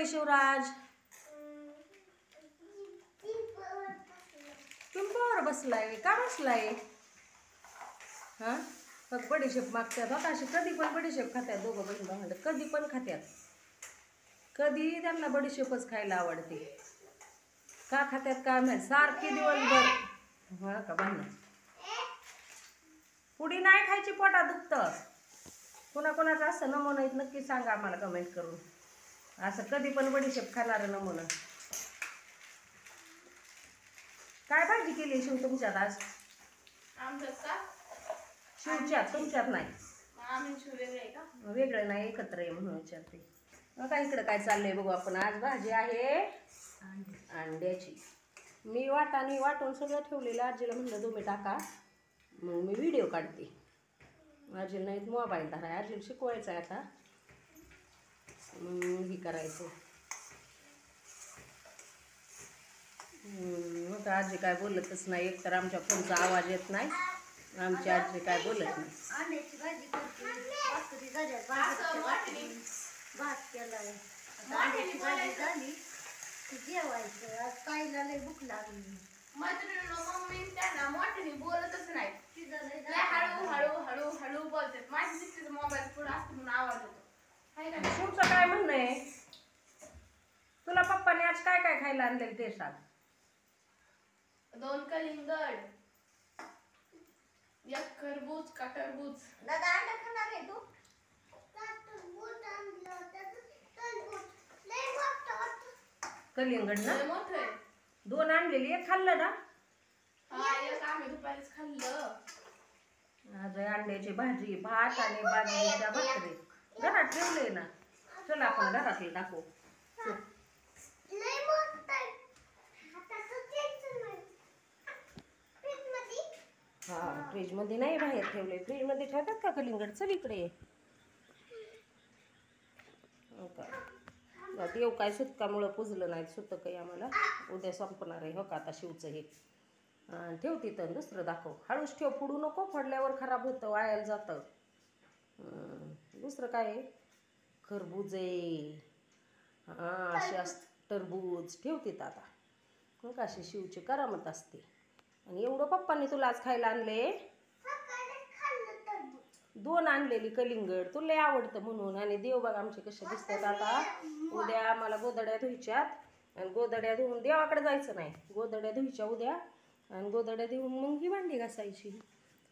आहे शिवराज? पिंपावर बसलाय का? बसलाय हा? मग बडीशेप मागतात हो अशी कधी पण बडीशेप खात्यात दोघं बहीण भावंड, कधी पण खात्यात. कधी त्यांना बडीशेपच खायला आवडते. का खात्यात काय माहित, सारखी दिवसभर. हा का भांडण? पुडी नाही खायची, पोटात दुखतं. कोणाकोणाचं असं नमुना नक्की सांगा आम्हाला कमेंट करून. असं कधी पण बडीशेप खाणारं नमुना. काय भाजी केली शिव तुमच्यात आज? शिवच्यात, तुमच्यात नाही. वेगळं नाही, एकत्र आहे म्हणून विचारते. आता इकडं काय चाललंय बघू आपण. आज भाजी आहे अंड्याची. मी वाटाणे वाटून सगळं ठेवलेलं. आजीला म्हणलं तुम्ही टाका, मग मी व्हिडिओ काढते. आजीला नाहीत मोबाईल धरा, आजीला शिकवायचं आहे आता. मग हे करायचं. मग आजी काय बोलतच नाही. एकतर आमच्या फोनचा आवाज येत नाही, आमची आजी काय बोलत नाही. अंड्याची भाजी करते, भात केलाय, अंड्याची भाजी झाली की जेवायचं. आज ताईला लय भूक लागली. मम्मी त्यांना मोठ्याने बोलतच नाही, हळू हळू हळू हळू बोलतात. माझी सिस्टरचा मोबाईल पुढे असतो म्हणून आवाज होतो. तुमचं काय म्हणणं आहे? तुला पप्पाने आज काय काय खायला आणलेलं ते सांग. 2 कलिंगड, 1 खरबूज का टरबूज. दादा अंडा खाणार आहे तू? कलिंगड ना लय मोठं आहे. 2 आणलेली, 1 खाल्लं ना? हा, एक आम्ही दुपारीच खाल्लं. आज अंड्याची भाजी, भात आणि बाजरीच्या भाकरी घरात ठेवले ना. चला आपण घरातले टाकू. हा, फ्रीज मध्ये नाही, बाहेर ठेवले. फ्रीज मध्ये ठेवतात का कलिंगड? चल इकडे. येऊ काय सुतकामुळं पुजलं नाही. सुत काही आम्हाला उद्या संपणार आहे. हो का आता शिवचं हे ठेव तिथं. दुसरं दाखव. हळूच ठेव, फोडू नको. फोडल्यावर खराब होतं, वायाला जातं. दुसरं काय आहे? खरबूज आहे. हां, अशी असते. टरबूज ठेव तिथं आता. मग अशी शिवची करामत असते. आणि एवढं पप्पांनी तुला आज खायला आणले. 2 आणलेली कलिंगड, तुला लय आवडतं म्हणून. आणि देव बघा आमचे कसे दिसतात. आता उद्या आम्हाला गोदड्या धुयच्यात, आणि गोदड्या धुवून देवाकडे जायचं नाही. गोदड्या धुयच्या उद्या, आणि गोदड्या धुवून मग ही भांडी घासायची.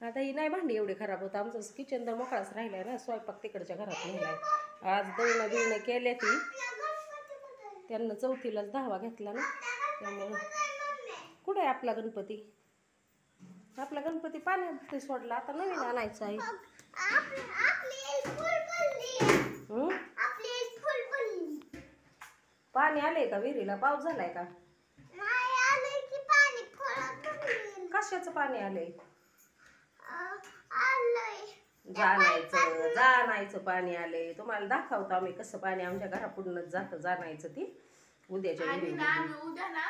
आता ही नाही भांडी एवढी खराब होतं. आमचं किचन तर मोकळाच राहिलाय ना, स्वयंपाक तिकडच्या घरात नेलाय. आज दळणं बिळणं केल्या ती. त्यांना 4थीलाच 10वा घेतला ना, त्यामुळं. कुठे आहे आपला गणपती? आपला गणपती पाण्यात सोडला, आता नवीन आणायचा आहे. पाणी आलंय का विहिरीला? पाऊस झालाय का? कशाचं पाणी आलंय? जाणायचं पाणी आलंय. तुम्हाला दाखवतो आम्ही कसं पाणी आमच्या घरापुढूनच जातं. जाणायचं ती उद्याच्या उद्या ना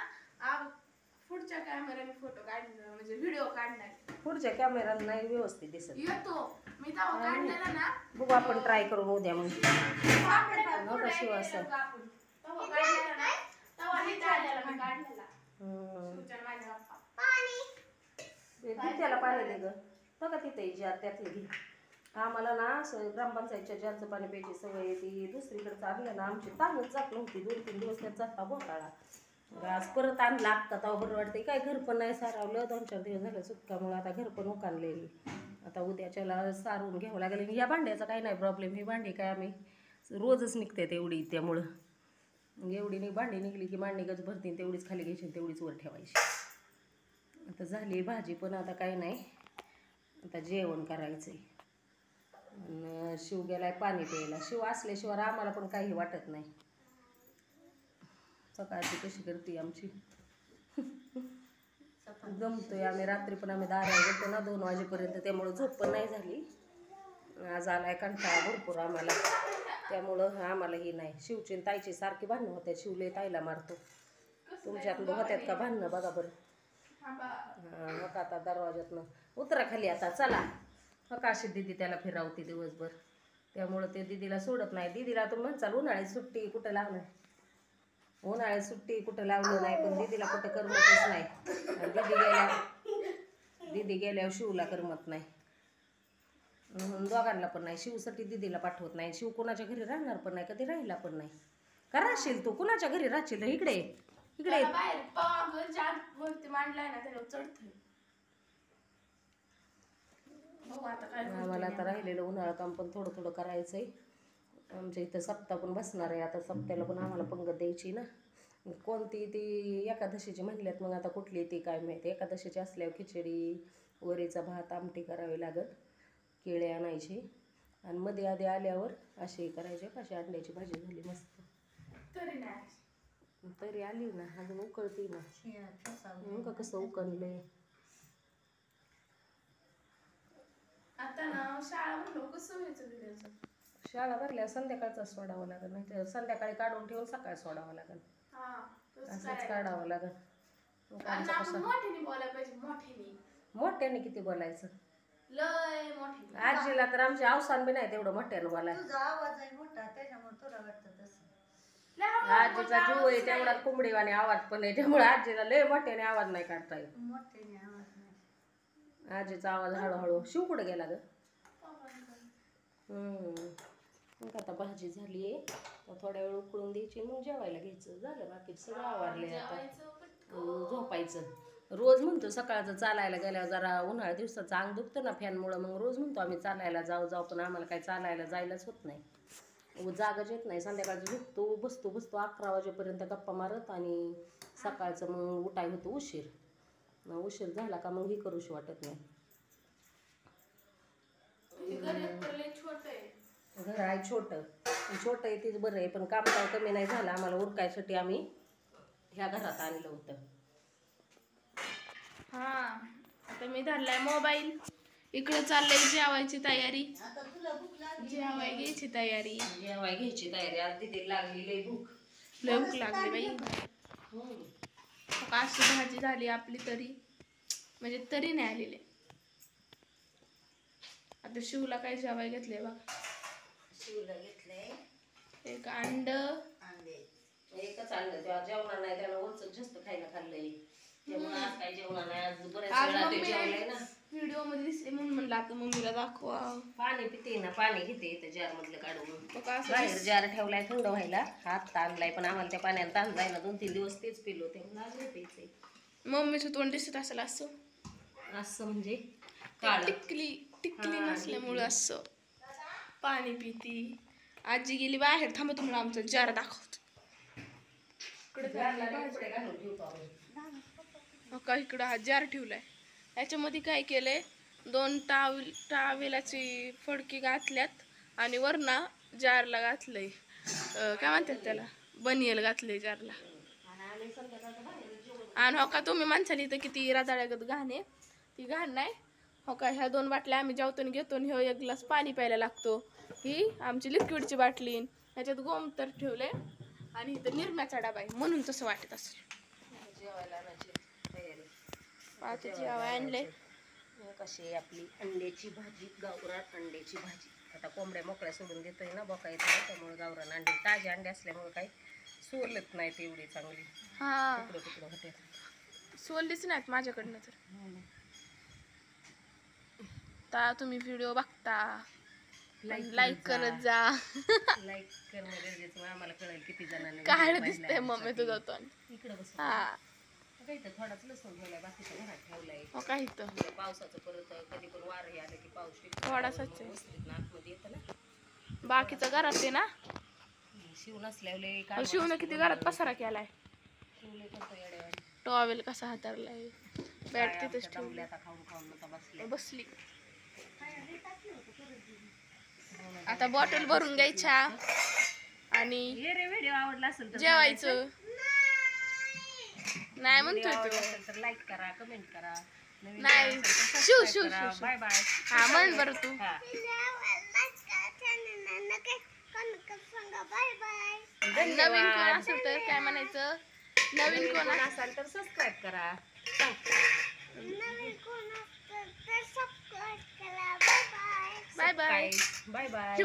पुढच्या कॅमेऱ्याने फोटो काढणार, म्हणजे व्हिडिओ काढणार. पुढच्या कॅमेऱ्याला नाही व्यवस्थित दिसत. येतो मी तेव्हा काढलेला ना, बघू आपण ट्राय करून उद्या. मग शिव असं त्याला पाणी दे ग. बघा तिथे जार त्यातलं घे. आम्हाला ना असं ग्रामपंचायतच्या जारचं पाणी प्यायची सवय येते. दुसरीकडचं आणलं ना आमची ताणच जात नव्हती. 2-3 दिवस त्यात जाता घोटाळा. आज परत आणलं. आता बरं वाटतं. काय घर पण नाही सारावलं. 2-4 दिवस झालं सुटकामुळं. आता घर पण उकाणलेली. आता उद्याच्याला सारून घ्यावं लागेल. या भांड्याचा काही नाही प्रॉब्लेम. ही भांडी काय आम्ही रोजच निघते तेवढी, त्यामुळं एवढी भांडी निघली की मांडणी गज भरतील, तेवढीच खाली घ्यायची, तेवढीच वर ठेवायची. आता झाली भाजी पण. आता काही नाही, आता जेवण करायचंय. शिव गेलाय पाणी प्यायला. शिव असल्याशिवाय आम्हाला पण काही वाटत नाही. सकाळची कशी करते आमची जमतोय. आम्ही रात्री पण आम्ही दारावर गेलो ना 2 वाजेपर्यंत, त्यामुळं झोप पण नाही झाली. आज आलाय कंटाळा भरपूर आम्हाला, त्यामुळं आम्हाला ही नाही. शिवची आणि ताईची सारखी भांडणं होत्यात. शिवले ताईला मारतो. तुमच्यात होत्यात का भांडणं? बघा बरं. हां, मग आता दरवाज्यातनं उतरा खाली. आता चला. मग अशी दिदी त्याला फिरावती दिवसभर, त्यामुळं ते दिदीला सोडत नाही. दिदीला तुम्ही म्हणचाल उन्हाळ्याची सुट्टी कुठं लागणार. उन्हाळ्यात सुट्टी कुठं लावली नाही, पण दीदीला कुठं करमतच नाही. आणि दीदी गेल्यावर शिवला करमत नाही. दोघांना पण नाही. शिवसाठी दीदीला पाठवत नाही. शिव कुणाच्या घरी राहणार पण नाही, कधी राहिला पण नाही. का राहशील तू कुणाच्या घरी राहशील? इकडे इकडे त्याला बाहेर पावागं चार वरती मांडलाय ना त्याला चढतोय. बघू आता काय होतंय. आम्हाला आता राहिलेलं उन्हाळा काम पण थोडं थोडं करायचंय. आमच्या इथं सप्ताह पण बसणार आहे. आता सप्त्याला पण आम्हाला पंगत द्यायची ना. कोणती ती एकादशीची म्हणल्यात, मग आता कुठली ती काय माहिती. एकादशीची असल्यावर खिचडी, वरीचा भात, आमटी करावी लागत, केळे आणायचे. आणि मध्ये आधी आल्यावर असे करायचे. कशी अंड्याची भाजी झाली मस्त. तरी नाही तरी आली ना, अजून उकळती ना. शिया ठसा का कसं उकळलंय. आता ना शाळा म्हणलो कसं व्हायचं तिथं. शाळा भरल्या संध्याकाळचा सोडावं लागेल, नाही तर संध्याकाळी काढून ठेवून सकाळी सोडावं लागेल. हा तसं असंच करायचं. काढावं लागेल. मग आणि आमचं आपण कसं मोठ्याने बोलायला पाहिजे. मोठ्याने मोठ्याने किती बोलायचं. लय मोठ्याने. आजीला तर आमचे अवसान बी नाही तेवढं मोठ्यानं बोलायचं. तुझा आवाज आहे मोठा त्याच्यामुळे तुला वाटतं तसं. लय हळू आजीचा जीव आहे तेवढा कोंबडीवाने आवाज पण आहे, त्यामुळे आजीला लय मोठ्याने आवाज नाही काढता येत. मोठ्याने आवाज नाही. आजीचा आवाज हळूहळू. शिव कुठं गेला ग? मग आता भाजी झाली आहे, थोड्या वेळ उकळून द्यायची, मग जेवायला घ्यायचं. झालं बाकी सगळं आवरलंय. आता झोपायचं. रोज म्हणतो सकाळचं चालायला गेल्यावर जरा उन्हाळ्या दिवसाचं अंग दुखतं ना फॅनमुळं, मग रोज म्हणतो आम्ही चालायला जाऊ, पण आम्हाला काही चालायला जायलाच होत नाही. जागाच येत नाही. संध्याकाळचं झोपतो, बसतो 11 वाजेपर्यंत गप्पा मारत, आणि सकाळचं मग उठाय होतो उशीर झाला का मग ही करूशी वाटत नाही. घर आहे छोटं आहे तेच बरं आहे, पण काम काय कमी नाही झालं. आम्हाला उरकायसाठी आम्ही ह्या घरात आणलं होतं. हा आता मी धरलाय मोबाईल. इकडे चाललंय जेवायची तयारी. आता तुला भूक लागली. जेवाय घ्यायची तयारी. जेवाय घ्यायची तयारी. आज तिथे लागली लय भूक. लय भूक लागली बाई. अशी भाजी झाली आपली तरी, म्हणजे तरी नाही आलेले. आता शिवला काय जेवाय घेतलंय बघा. शिवला घेतलंय एक अंड. एकच आणलं तेव्हा जेवणार नाही, त्याला वरच जास्त खायला खाल्लंय, त्यामुळे आज काय जेवणार नाही. आज बऱ्याच आज वेळा ते मम्मी जेवलंय ना. व्हिडिओ मध्ये दिसले म्हणून म्हणलं आता मम्मीला दाखवा. पाणी पिते ना, पाणी घेते इथं जार मधलं काढून. बघा असं बाहेर जार ठेवलाय थंड व्हायला, हात आणलाय, पण आम्हाला त्या पाण्याला ताण जायला 2-3 दिवस तेच पिलो, त्यामुळे आज नाही प्यायचंय. मम्मीचं तोंड दिसत असेल असं असं म्हणजे काळं. टिकली नसल्यामुळं असं पाणी पिती. आजी गेली बाहेर, थांबा तुम्हाला आमचं जार दाखवतो. जारला कपडे घालून ठेवतो आपण. का इकडं हा जार ठेवलाय. याच्यामध्ये काय केलंय, 2 टावेलाची फडकी घातल्यात आणि वरना जारला घातलंय, काय म्हणतात त्याला, बनियल घातलंय जारला. आणि हो का तुम्ही माणसाने इथं किती राजाळ्यागत घाणे, ती घाण नाही. हो का ह्या 2 बाटल्या आम्ही जेवतो घेतो, ह्यो 1 ग्लास पाणी प्यायला लागतो. ही आमची लिक्विडची बाटली. ह्याच्यात गोमूत्र ठेवलंय आणि इथं निरम्याचा डबा आहे, म्हणून तसं वाटत असेल. आता जेवाय आणले. कशी आहे आपली अंड्याची भाजी, गावरान अंड्याची भाजी. आता कोंबड्या मोकळ्या सोडून देतोय ना बोका येतो, त्यामुळे गावरान अंडे, ताजे अंडे असल्यामुळे काही सोलत नाही तेवढी चांगली. हा तुकडं होते. सोललीच नाहीत माझ्याकडनं तर तुम्ही व्हिडिओ बघता, लाईक करत जा. लाईक करणं गरजेचं, आम्हाला कळेल किती जणांनी. काय दिसतंय मम्मी तुझं तोंड. इकडे बस. हा इथं थोडाच लसूण ठेवलाय, बाकीच्या घरात ठेवलाय. हो काय इथं पावसाचं परत कधी पण वार हे आलं की पाऊस थोडासाच आहे. आतमध्ये येतं ना. बाकीचं घरात आहे ना. शिव नसल्यावर शिवनं किती घरात पसारा केलाय. शिवले कसं येड्यावानी. टॉवेल कसा हातारलाय. बॅट तिथंच ठेवली. आता खाऊन खाऊन आता बसले. बसली. आता बॉटल भरून घ्यायच्या आणि व्हिडिओ आवडला असेल तर जेवायचं. नाही म्हणतोय तर लाईक करा, कमेंट करा. नाही शिव बाय बाय. हा म्हण बरं तू. नवीन कोण असेल तर काय म्हणायचं, नवीन कोण असाल तर सबस्क्राईब करा. Bye bye bye bye.